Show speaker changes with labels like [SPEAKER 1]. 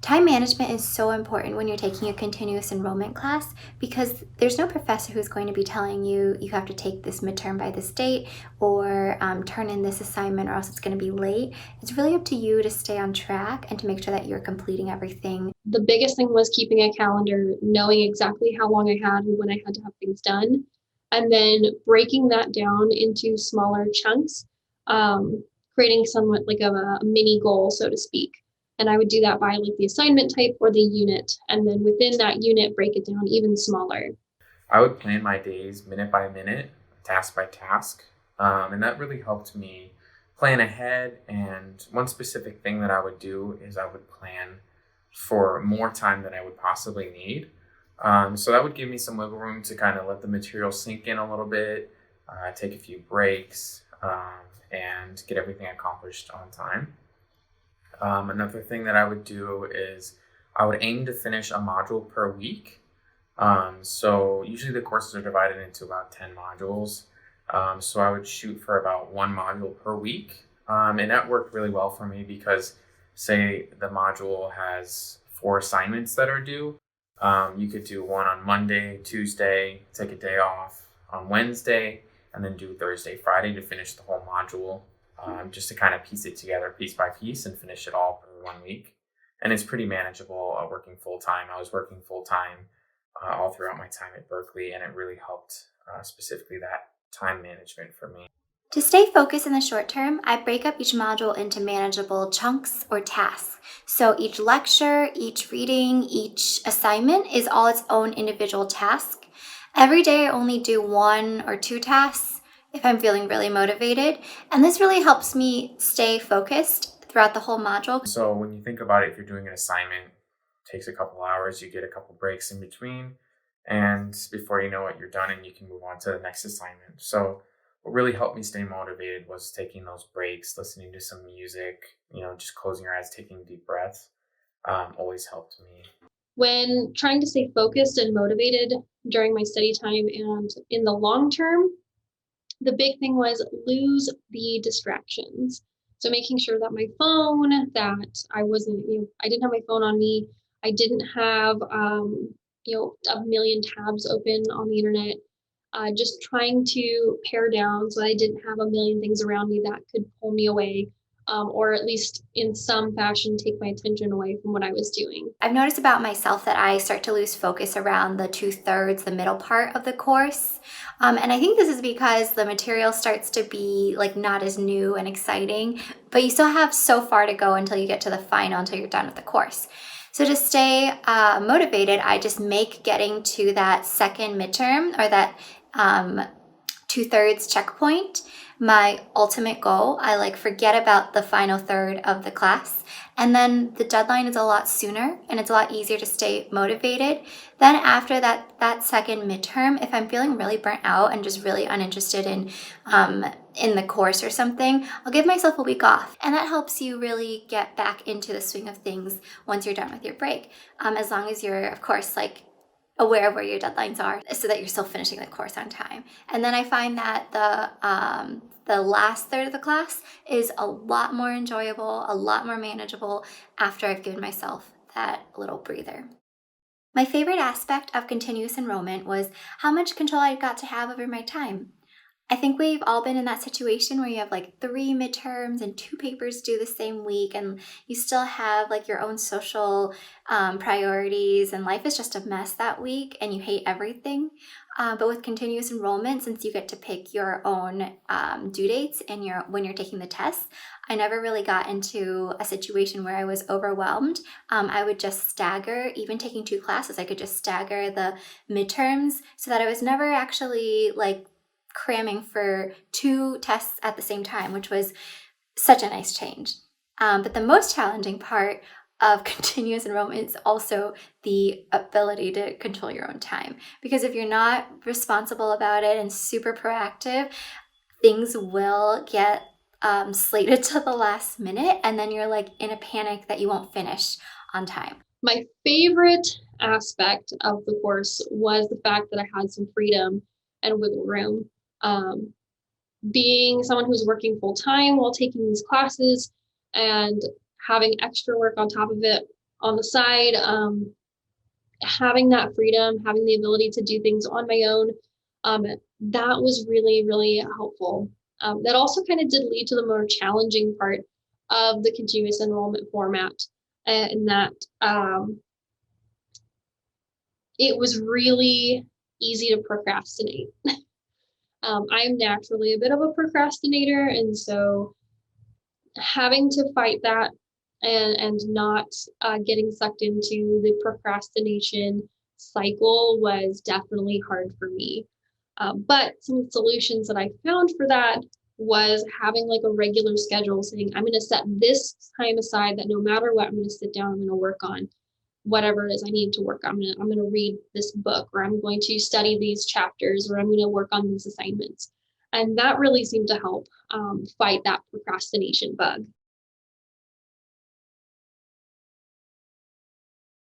[SPEAKER 1] Time management is so important when you're taking a continuous enrollment class because there's no professor who's going to be telling you you have to take this midterm by this date or turn in this assignment or else it's going to be late. It's really up to you to stay on track and to make sure that you're completing everything.
[SPEAKER 2] The biggest thing was keeping a calendar, knowing exactly how long I had and when I had to have things done, and then breaking that down into smaller chunks, um, creating somewhat like a mini goal, so to speak. And I would do that by like the assignment type or the unit, and then within that unit, break it down even smaller.
[SPEAKER 3] I would plan my days minute by minute, task by task, and that really helped me plan ahead. And one specific thing that I would do is I would plan for more time than I would possibly need. So that would give me some wiggle room to kind of let the material sink in a little bit, take a few breaks, and get everything accomplished on time. Another thing that I would do is I would aim to finish a module per week. So usually the courses are divided into about 10 modules. So I would shoot for about one module per week. And that worked really well for me because, say, the module has 4 assignments that are due. You could do one on Monday, Tuesday, take a day off on Wednesday, and then do Thursday, Friday to finish the whole module, just to kind of piece it together piece by piece and finish it all for 1 week. And it's pretty manageable working full time. I was working full time all throughout my time at Berkeley, and it really helped specifically that time management for me.
[SPEAKER 1] To stay focused in the short term, I break up each module into manageable chunks or tasks. So each lecture, each reading, each assignment is all its own individual task. Every day I only do 1 or 2 tasks if I'm feeling really motivated, and this really helps me stay focused throughout the whole module.
[SPEAKER 3] So when you think about it, if you're doing an assignment, it takes a couple hours, you get a couple breaks in between, and before you know it, you're done and you can move on to the next assignment. So what really helped me stay motivated was taking those breaks, listening to some music, just closing your eyes, taking deep breaths, always helped me.
[SPEAKER 2] When trying to stay focused and motivated during my study time and in the long term, the big thing was lose the distractions. So making sure that my phone, that I wasn't, I didn't have my phone on me. I didn't have, a million tabs open on the internet. Just trying to pare down so I didn't have a million things around me that could pull me away, or at least in some fashion take my attention away from what I was doing.
[SPEAKER 1] I've noticed about myself that I start to lose focus around the 2/3, the middle part of the course. And I think this is because the material starts to be like not as new and exciting, but you still have so far to go until you get to the final, until you're done with the course. So to stay motivated, I just make getting to that second midterm or that 2/3 checkpoint my ultimate goal. I like forget about the final third of the class. And then the deadline is a lot sooner and it's a lot easier to stay motivated. Then after that second midterm, if I'm feeling really burnt out and just really uninterested in the course or something, I'll give myself a week off. And that helps you really get back into the swing of things once you're done with your break. As long as you're, of course, like aware of where your deadlines are so that you're still finishing the course on time. And then I find that the last third of the class is a lot more enjoyable, a lot more manageable after I've given myself that little breather. My favorite aspect of continuous enrollment was how much control I got to have over my time. I think we've all been in that situation where you have like 3 midterms and 2 papers due the same week, and you still have like your own social priorities, and life is just a mess that week, and you hate everything. But with continuous enrollment, since you get to pick your own due dates and when you're taking the tests, I never really got into a situation where I was overwhelmed. I would just stagger, even taking 2 classes, I could just stagger the midterms so that I was never actually like cramming for 2 tests at the same time, which was such a nice change. But the most challenging part of continuous enrollment is also the ability to control your own time. Because if you're not responsible about it and super proactive, things will get slated to the last minute, and then you're like in a panic that you won't finish on time.
[SPEAKER 2] My favorite aspect of the course was the fact that I had some freedom and wiggle room. Um, Being someone who's working full time while taking these classes and having extra work on top of it, on the side. Having that freedom, having the ability to do things on my own, that was really, really helpful. That also kind of did lead to the more challenging part of the continuous enrollment format, and that it was really easy to procrastinate. I'm naturally a bit of a procrastinator, and so having to fight that and not getting sucked into the procrastination cycle was definitely hard for me. But some solutions that I found for that was having like a regular schedule, saying I'm going to set this time aside that no matter what, I'm going to sit down, I'm going to work on whatever it is I need to work on. I'm going to read this book, or I'm going to study these chapters, or I'm going to work on these assignments. And that really seemed to help fight that procrastination bug.